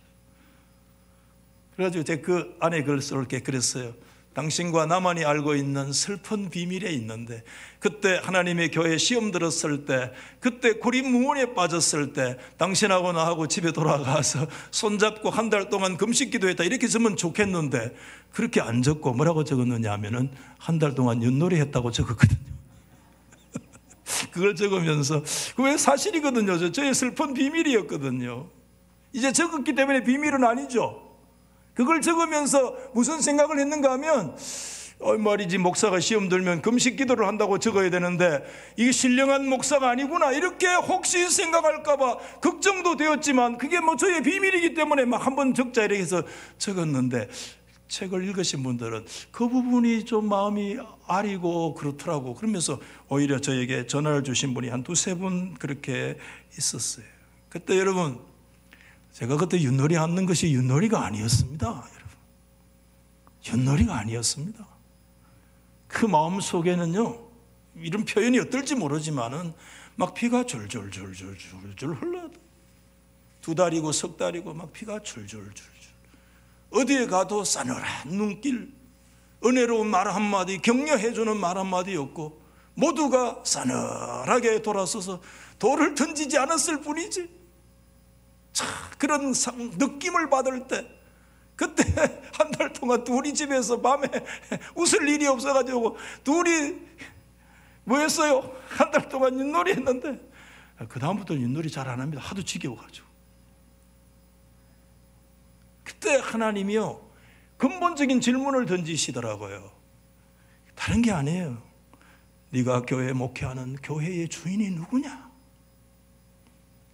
그래가지고 제가 그 아내 글 쓸 게 그랬어요. 당신과 나만이 알고 있는 슬픈 비밀에 있는데, 그때 하나님의 교회 시험 들었을 때, 그때 고립무원에 빠졌을 때 당신하고 나하고 집에 돌아가서 손잡고 한 달 동안 금식 기도했다, 이렇게 쓰면 좋겠는데 그렇게 안 적고 뭐라고 적었느냐 하면은 한 달 동안 윷놀이 했다고 적었거든요. 그걸 적으면서, 그게 사실이거든요. 저의 슬픈 비밀이었거든요. 이제 적었기 때문에 비밀은 아니죠. 그걸 적으면서 무슨 생각을 했는가 하면, 말이지, 목사가 시험 들면 금식 기도를 한다고 적어야 되는데 이게 신령한 목사가 아니구나, 이렇게 혹시 생각할까 봐 걱정도 되었지만, 그게 뭐 저의 비밀이기 때문에 막 한번 적자 이렇게 해서 적었는데, 책을 읽으신 분들은 그 부분이 좀 마음이 아리고 그렇더라고. 그러면서 오히려 저에게 전화를 주신 분이 한 두세 분 그렇게 있었어요. 그때 여러분, 제가 그때 윷놀이 하는 것이 윷놀이가 아니었습니다, 여러분. 윷놀이가 아니었습니다. 그 마음 속에는요, 이런 표현이 어떨지 모르지만은 막 피가 줄줄줄줄줄 흘러요. 2달이고 석 달이고 막 피가 줄줄줄줄. 어디에 가도 싸늘한 눈길, 은혜로운 말 한마디, 격려해주는 말 한마디 없고, 모두가 싸늘하게 돌아서서 돌을 던지지 않았을 뿐이지. 참, 그런 느낌을 받을 때, 그때 한 달 동안 둘이 집에서 밤에 웃을 일이 없어가지고 둘이 뭐 했어요? 한 달 동안 윷놀이 했는데 그 다음부터 윷놀이 잘 안 합니다. 하도 지겨워가지고. 그때 하나님이요, 근본적인 질문을 던지시더라고요. 다른 게 아니에요. 네가 교회 목회하는 교회의 주인이 누구냐?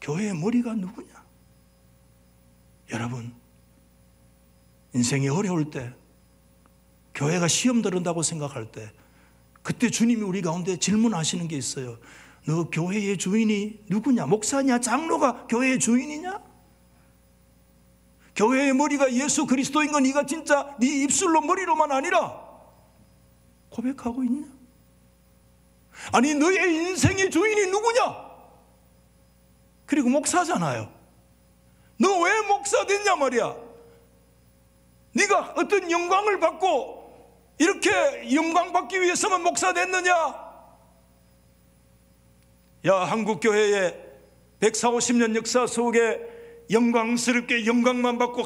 교회의 머리가 누구냐? 여러분, 인생이 어려울 때, 교회가 시험 들은다고 생각할 때, 그때 주님이 우리 가운데 질문하시는 게 있어요. 너 교회의 주인이 누구냐? 목사냐? 장로가 교회의 주인이냐? 교회의 머리가 예수 그리스도인 건 네가 진짜 네 입술로, 머리로만 아니라 고백하고 있냐? 아니, 너의 인생의 주인이 누구냐? 그리고 목사잖아요. 너 왜 목사 됐냐 말이야. 네가 어떤 영광을 받고 이렇게 영광 받기 위해서만 목사 됐느냐? 야, 한국교회의 140~150년 역사 속에 영광스럽게 영광만 받고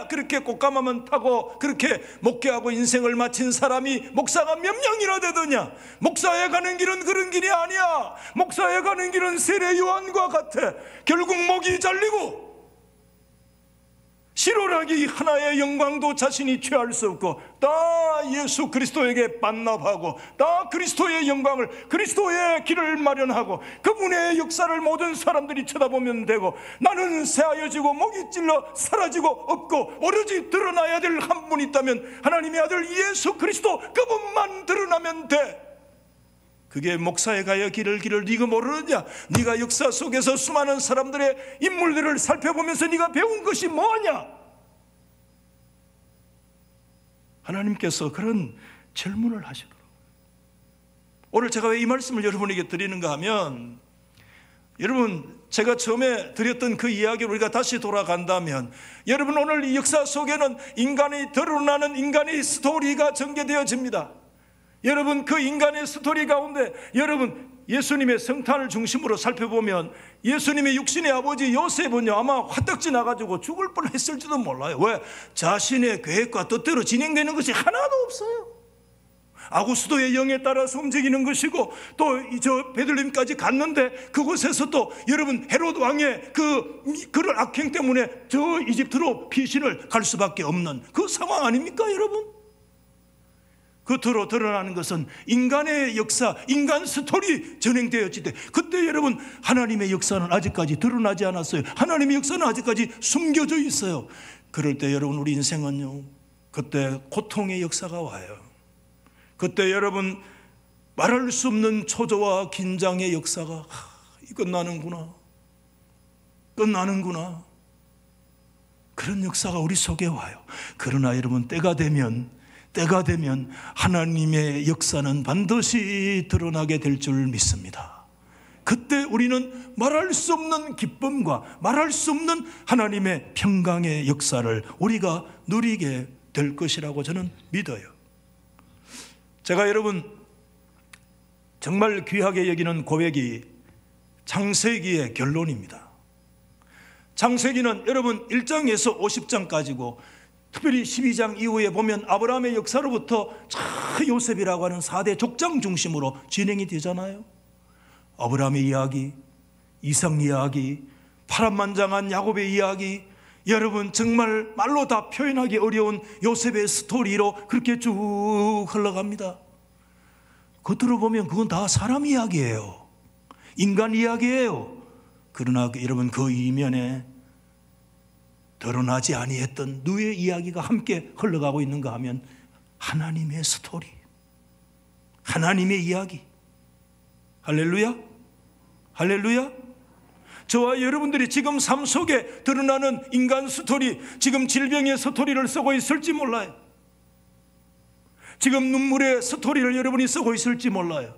그렇게 꽃가마만 타고 그렇게 목회하고 인생을 마친 사람이 목사가 몇 명이나 되더냐? 목사에 가는 길은 그런 길이 아니야. 목사에 가는 길은 세례 요한과 같아. 결국 목이 잘리고 실오라기 하나의 영광도 자신이 취할 수 없고, 다 예수 그리스도에게 반납하고, 다 그리스도의 영광을, 그리스도의 길을 마련하고, 그분의 역사를 모든 사람들이 쳐다보면 되고, 나는 새하여지고 목이 찔러 사라지고 없고 오로지 드러나야 될 한 분 있다면 하나님의 아들 예수 그리스도, 그분만 드러나면 돼. 그게 목사에 가야 길을 네가 모르느냐? 네가 역사 속에서 수많은 사람들의 인물들을 살펴보면서 네가 배운 것이 뭐냐? 하나님께서 그런 질문을 하시더라고요. 오늘 제가 왜 이 말씀을 여러분에게 드리는가 하면, 여러분, 제가 처음에 드렸던 그 이야기를 우리가 다시 돌아간다면, 여러분, 오늘 이 역사 속에는 인간이 드러나는 인간의 스토리가 전개되어집니다. 여러분, 그 인간의 스토리 가운데 여러분, 예수님의 성탄을 중심으로 살펴보면 예수님의 육신의 아버지 요셉은요, 아마 화딱지 나가지고 죽을 뻔했을지도 몰라요. 왜? 자신의 계획과 뜻대로 진행되는 것이 하나도 없어요. 아구스도의 영에 따라서 움직이는 것이고, 또 저 베들레헴까지 갔는데 그곳에서 또 여러분, 헤롯 왕의 그런 악행 때문에 저 이집트로 피신을 갈 수밖에 없는 그 상황 아닙니까, 여러분? 겉으로 드러나는 것은 인간의 역사, 인간 스토리 진행되었을 때, 그때 여러분 하나님의 역사는 아직까지 드러나지 않았어요. 하나님의 역사는 아직까지 숨겨져 있어요. 그럴 때 여러분 우리 인생은요, 그때 고통의 역사가 와요. 그때 여러분 말할 수 없는 초조와 긴장의 역사가 끝나는구나, 끝나는구나, 그런 역사가 우리 속에 와요. 그러나 여러분 때가 되면 하나님의 역사는 반드시 드러나게 될 줄 믿습니다. 그때 우리는 말할 수 없는 기쁨과 말할 수 없는 하나님의 평강의 역사를 우리가 누리게 될 것이라고 저는 믿어요. 제가 여러분 정말 귀하게 여기는 고백이 창세기의 결론입니다. 창세기는 여러분 1장에서 50장까지고, 특별히 12장 이후에 보면 아브라함의 역사로부터 요셉이라고 하는 4대 족장 중심으로 진행이 되잖아요. 아브라함의 이야기, 이삭 이야기, 파란만장한 야곱의 이야기, 여러분 정말 말로 다 표현하기 어려운 요셉의 스토리로 그렇게 쭉 흘러갑니다. 겉으로 보면 그건 다 사람 이야기예요. 인간 이야기예요. 그러나 여러분 그 이면에 드러나지 아니했던 누의 이야기가 함께 흘러가고 있는가 하면 하나님의 스토리, 하나님의 이야기. 할렐루야, 할렐루야. 저와 여러분들이 지금 삶 속에 드러나는 인간 스토리, 지금 질병의 스토리를 쓰고 있을지 몰라요. 지금 눈물의 스토리를 여러분이 쓰고 있을지 몰라요.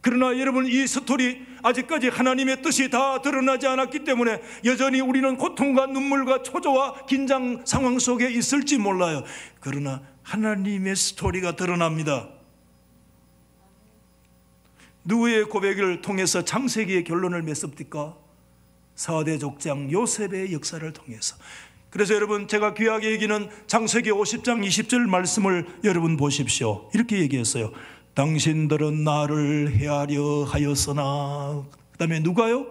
그러나 여러분 이 스토리 아직까지 하나님의 뜻이 다 드러나지 않았기 때문에 여전히 우리는 고통과 눈물과 초조와 긴장 상황 속에 있을지 몰라요. 그러나 하나님의 스토리가 드러납니다. 누구의 고백을 통해서 창세기의 결론을 맺습니까? 4대 족장 요셉의 역사를 통해서. 그래서 여러분 제가 귀하게 여기는 창세기 50장 20절 말씀을 여러분 보십시오. 이렇게 얘기했어요. 당신들은 나를 헤아려 하였으나, 그 다음에 누가요?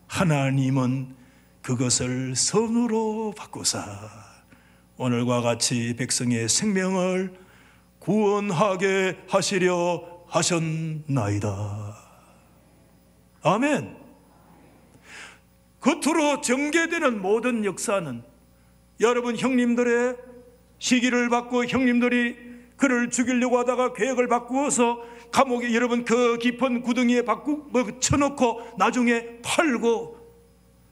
하나님은 그것을 선으로 바꾸사 오늘과 같이 백성의 생명을 구원하게 하시려 하셨나이다. 아멘. 겉으로 전개되는 모든 역사는 여러분 형님들의 시기를 받고 형님들이 그를 죽이려고 하다가 계획을 바꾸어서 감옥에 여러분 그 깊은 구덩이에 쳐놓고 나중에 팔고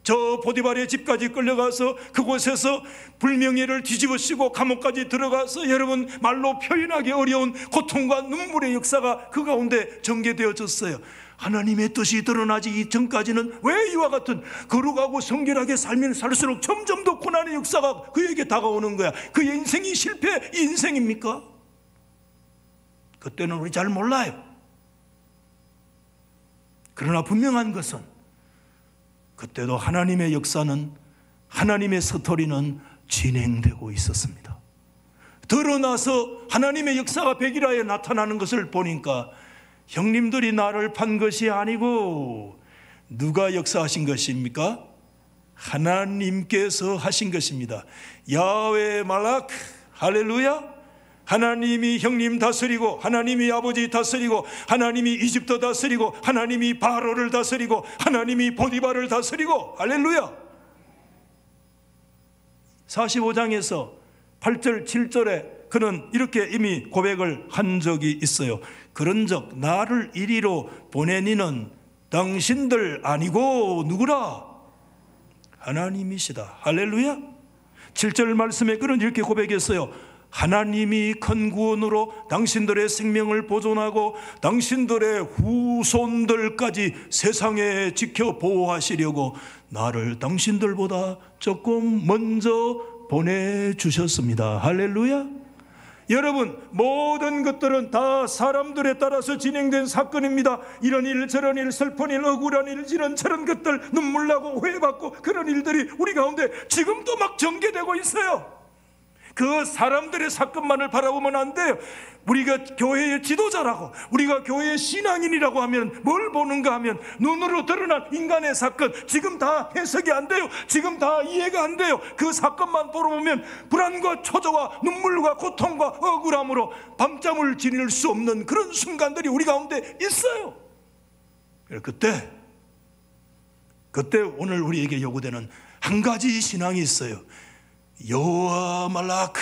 저 보디발의 집까지 끌려가서 그곳에서 불명예를 뒤집어쓰고 감옥까지 들어가서 여러분 말로 표현하기 어려운 고통과 눈물의 역사가 그 가운데 전개되어졌어요. 하나님의 뜻이 드러나지 전까지는 왜 이와 같은 거룩하고 성결하게 살면 살수록 점점 더 고난의 역사가 그에게 다가오는 거야? 그의 인생이 실패 인생입니까? 그때는 우리 잘 몰라요. 그러나 분명한 것은 그때도 하나님의 역사는, 하나님의 스토리는 진행되고 있었습니다. 드러나서 하나님의 역사가 백일하에 나타나는 것을 보니까 형님들이 나를 판 것이 아니고 누가 역사하신 것입니까? 하나님께서 하신 것입니다. 야훼 말라크, 할렐루야. 하나님이 형님 다스리고, 하나님이 아버지 다스리고, 하나님이 이집트 다스리고, 하나님이 바로를 다스리고, 하나님이 보디발을 다스리고, 할렐루야. 45장에서 8절 7절에 그는 이렇게 이미 고백을 한 적이 있어요. 그런즉 나를 이리로 보내니는 당신들 아니고 누구라? 하나님이시다. 할렐루야. 7절 말씀에 그는 이렇게 고백했어요. 하나님이 큰 구원으로 당신들의 생명을 보존하고 당신들의 후손들까지 세상에 지켜 보호하시려고 나를 당신들보다 조금 먼저 보내주셨습니다. 할렐루야. 여러분 모든 것들은 다 사람들에 따라서 진행된 사건입니다. 이런 일 저런 일, 슬픈 일, 억울한 일, 이런저런 것들, 눈물 나고 후회받고 그런 일들이 우리 가운데 지금도 막 전개되고 있어요. 그 사람들의 사건만을 바라보면 안 돼요. 우리가 교회의 지도자라고, 우리가 교회의 신앙인이라고 하면 뭘 보는가 하면 눈으로 드러난 인간의 사건, 지금 다 해석이 안 돼요. 지금 다 이해가 안 돼요. 그 사건만 보면 불안과 초조와 눈물과 고통과 억울함으로 밤잠을 지낼 수 없는 그런 순간들이 우리 가운데 있어요. 그때 오늘 우리에게 요구되는 한 가지 신앙이 있어요. 여호와 말라크,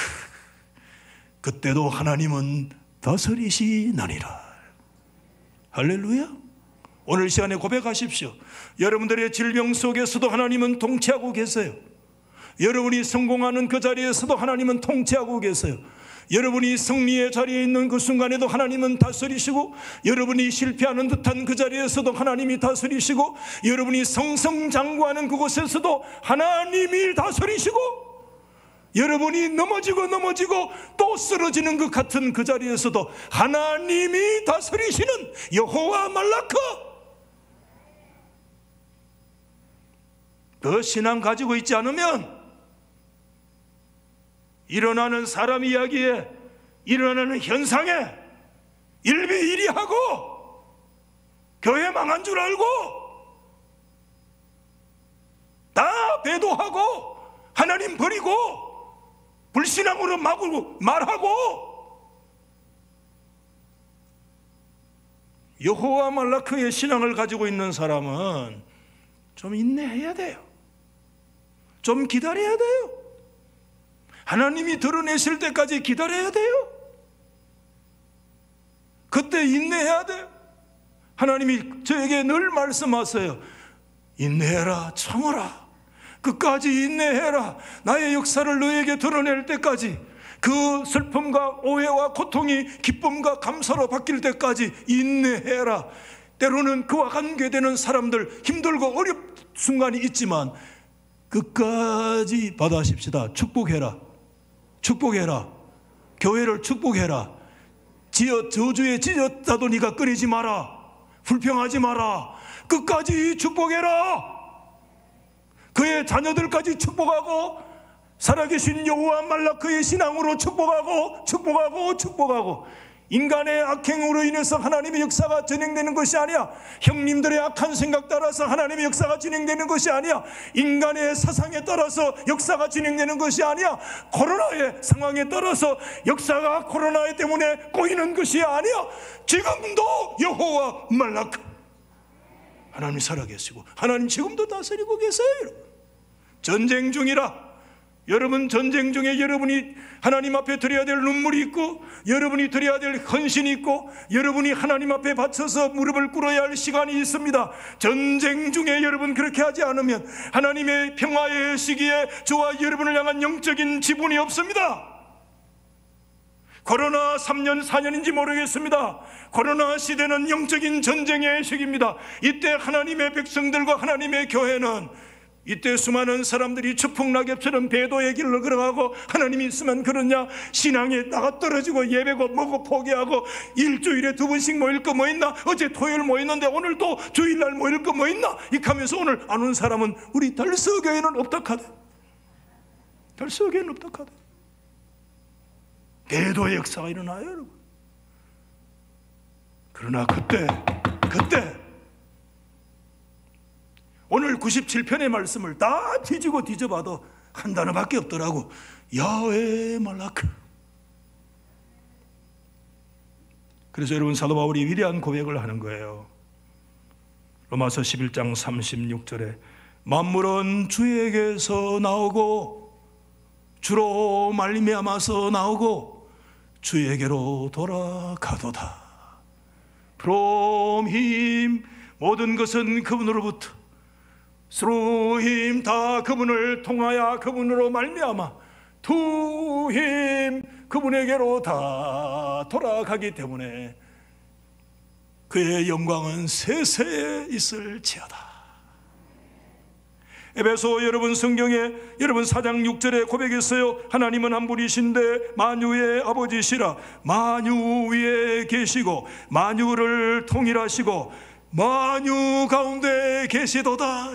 그때도 하나님은 다스리시나니라. 할렐루야. 오늘 시간에 고백하십시오. 여러분들의 질병 속에서도 하나님은 통치하고 계세요. 여러분이 성공하는 그 자리에서도 하나님은 통치하고 계세요. 여러분이 승리의 자리에 있는 그 순간에도 하나님은 다스리시고, 여러분이 실패하는 듯한 그 자리에서도 하나님이 다스리시고, 여러분이 성성장구하는 그곳에서도 하나님이 다스리시고, 여러분이 넘어지고 또 쓰러지는 것 같은 그 자리에서도 하나님이 다스리시는 여호와 말라크. 그 신앙 가지고 있지 않으면 일어나는 사람 이야기에, 일어나는 현상에 일비일이하고 교회 망한 줄 알고 다 배도하고 하나님 버리고 불신앙으로 말하고, 여호와 말라크의 신앙을 가지고 있는 사람은 좀 인내해야 돼요. 좀 기다려야 돼요. 하나님이 드러내실 때까지 기다려야 돼요. 그때 인내해야 돼요. 하나님이 저에게 늘 말씀하세요. 인내해라, 참아라, 끝까지 인내해라. 나의 역사를 너에게 드러낼 때까지, 그 슬픔과 오해와 고통이 기쁨과 감사로 바뀔 때까지 인내해라. 때로는 그와 관계되는 사람들 힘들고 어려운 순간이 있지만 끝까지 받아십시다. 축복해라. 교회를 축복해라. 저주에 찢었다도 네가 끊이지 마라. 불평하지 마라. 끝까지 축복해라. 그의 자녀들까지 축복하고, 살아계신 여호와 말라크의 신앙으로 축복하고, 인간의 악행으로 인해서 하나님의 역사가 진행되는 것이 아니야. 형님들의 악한 생각 따라서 하나님의 역사가 진행되는 것이 아니야. 인간의 사상에 따라서 역사가 진행되는 것이 아니야. 코로나의 상황에 따라서 역사가 코로나 때문에 꼬이는 것이 아니야. 지금도 여호와 말라크, 하나님 살아계시고 하나님 지금도 다스리고 계세요. 전쟁 중이라. 여러분, 전쟁 중에 여러분이 하나님 앞에 드려야 될 눈물이 있고, 여러분이 드려야 될 헌신이 있고, 여러분이 하나님 앞에 바쳐서 무릎을 꿇어야 할 시간이 있습니다. 전쟁 중에 여러분 그렇게 하지 않으면 하나님의 평화의 시기에 저와 여러분을 향한 영적인 지분이 없습니다. 코로나 3년 4년인지 모르겠습니다. 코로나 시대는 영적인 전쟁의 시기입니다. 이때 하나님의 백성들과 하나님의 교회는, 이때 수많은 사람들이 추풍낙엽처럼 배도의 길로 걸어가고, 하나님이 있으면 그러냐, 신앙에 나가 떨어지고 예배고 뭐고 포기하고, 일주일에 2번씩 모일 거 뭐 있나, 어제 토요일 모였는데 오늘 또 주일날 모일 거 뭐 있나, 이렇게 하면서 오늘 안 온 사람은 우리 달서교회는 없다카대. 달서교회는 없다카대. 배도의 역사가 일어나요, 여러분. 그러나 그때 오늘 97편의 말씀을 다 뒤지고 뒤져봐도 한 단어밖에 없더라고. 야훼 말라크. 그래서 여러분, 사도 바울이 위대한 고백을 하는 거예요. 로마서 11장 36절에 만물은 주에게서 나오고 주로 말미암아서 나오고 주에게로 돌아가도다. From him, 모든 것은 그분으로부터, through him, 다 그분을 통하여 그분으로 말미암아, to him, 그분에게로 다 돌아가기 때문에 그의 영광은 세세에 있을지어다. 에베소 여러분 성경에 여러분 4장 6절에 고백했어요. 하나님은 한 분이신데 만유의 아버지시라. 만유 위에 계시고 만유를 통일하시고 만유 가운데 계시도다.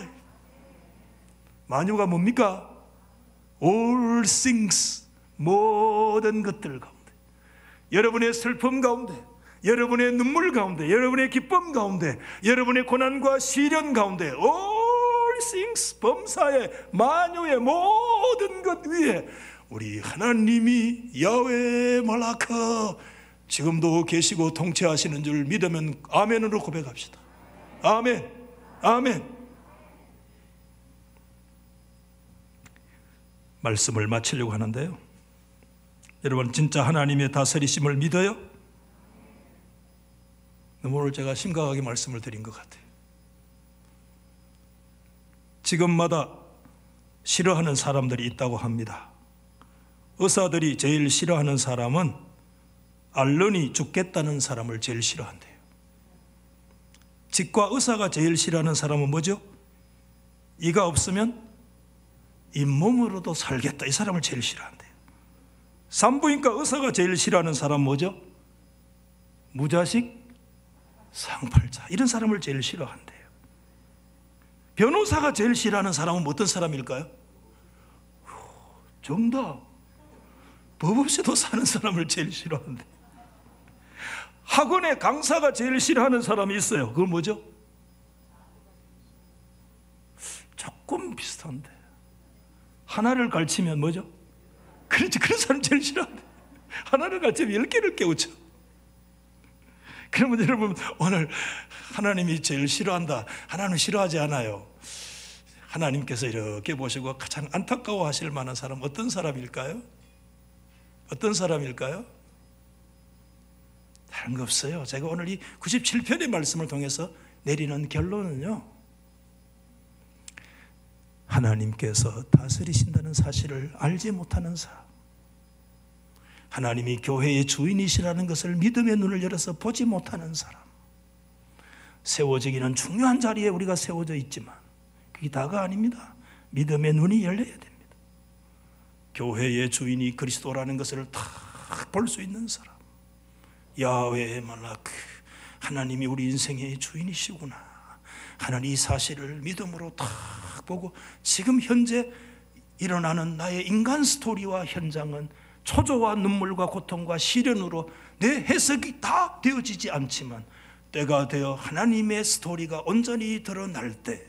만유가 뭡니까? All things, 모든 것들 가운데, 여러분의 슬픔 가운데, 여러분의 눈물 가운데, 여러분의 기쁨 가운데, 여러분의 고난과 시련 가운데, all things, 범사의 만유의 모든 것 위에 우리 하나님이 야훼 말라카 지금도 계시고 통치하시는 줄 믿으면 아멘으로 고백합시다. 아멘, 아멘. 말씀을 마치려고 하는데요, 여러분 진짜 하나님의 다스리심을 믿어요? 오늘 제가 심각하게 말씀을 드린 것 같아요. 지금마다 싫어하는 사람들이 있다고 합니다. 의사들이 제일 싫어하는 사람은 알른이 죽겠다는 사람을 제일 싫어한대요. 치과 의사가 제일 싫어하는 사람은 뭐죠? 이가 없으면 잇몸으로도 살겠다, 이 사람을 제일 싫어한대요. 산부인과 의사가 제일 싫어하는 사람 뭐죠? 무자식 상팔자, 이런 사람을 제일 싫어한대요. 변호사가 제일 싫어하는 사람은 어떤 사람일까요? 정답, 법 없이도 사는 사람을 제일 싫어한대요. 학원의 강사가 제일 싫어하는 사람이 있어요. 그건 뭐죠? 조금 비슷한데 하나를 가르치면 뭐죠? 그렇지, 그런 사람 제일 싫어한대. 하나를 가르치면 10개를 깨우쳐. 그러면 여러분, 오늘 하나님이 제일 싫어한다, 하나님 싫어하지 않아요. 하나님께서 이렇게 보시고 가장 안타까워하실 만한 사람 어떤 사람일까요? 어떤 사람일까요? 다른 거 없어요. 제가 오늘 이 97편의 말씀을 통해서 내리는 결론은요, 하나님께서 다스리신다는 사실을 알지 못하는 사람, 하나님이 교회의 주인이시라는 것을 믿음의 눈을 열어서 보지 못하는 사람, 세워지기는 중요한 자리에 우리가 세워져 있지만 그게 다가 아닙니다. 믿음의 눈이 열려야 됩니다. 교회의 주인이 그리스도라는 것을 딱 볼 수 있는 사람, 야훼 말라크, 하나님이 우리 인생의 주인이시구나, 하나님 이 사실을 믿음으로 딱 보고 지금 현재 일어나는 나의 인간 스토리와 현장은 초조와 눈물과 고통과 시련으로 내 해석이 다 되어지지 않지만 때가 되어 하나님의 스토리가 온전히 드러날 때,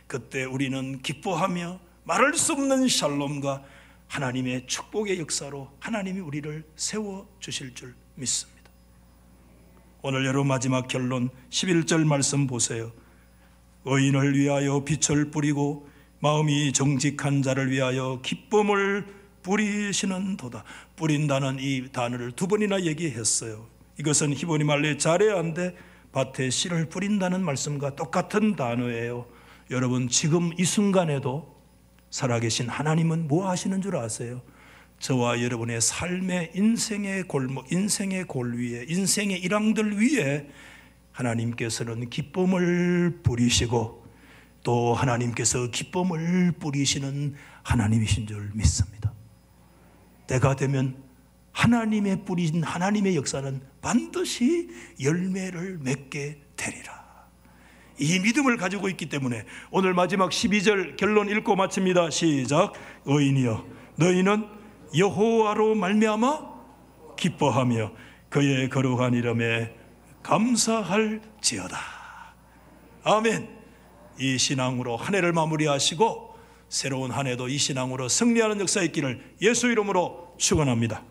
그때 우리는 기뻐하며 말할 수 없는 샬롬과 하나님의 축복의 역사로 하나님이 우리를 세워주실 줄 믿습니다. 오늘 여러분 마지막 결론 11절 말씀 보세요. 의인을 위하여 빛을 뿌리고 마음이 정직한 자를 위하여 기쁨을 뿌리시는 도다. 뿌린다는 이 단어를 두 번이나 얘기했어요. 이것은 히브리 말로 자레아인데 밭에 씨를 뿌린다는 말씀과 똑같은 단어예요. 여러분 지금 이 순간에도 살아계신 하나님은 뭐 하시는 줄 아세요? 저와 여러분의 삶의 인생의 골목, 인생의 골 위에, 인생의 일항들 위에 하나님께서는 기쁨을 뿌리시고 또 하나님께서 기쁨을 뿌리시는 하나님이신 줄 믿습니다. 때가 되면 하나님의 뿌린 하나님의 역사는 반드시 열매를 맺게 되리라. 이 믿음을 가지고 있기 때문에 오늘 마지막 12절 결론 읽고 마칩니다. 시작. 의인이여 너희는 여호와로 말미암아 기뻐하며 그의 거룩한 이름에 감사할지어다. 아멘. 이 신앙으로 한 해를 마무리하시고 새로운 한 해도 이 신앙으로 승리하는 역사 있기를 예수 이름으로 축원합니다.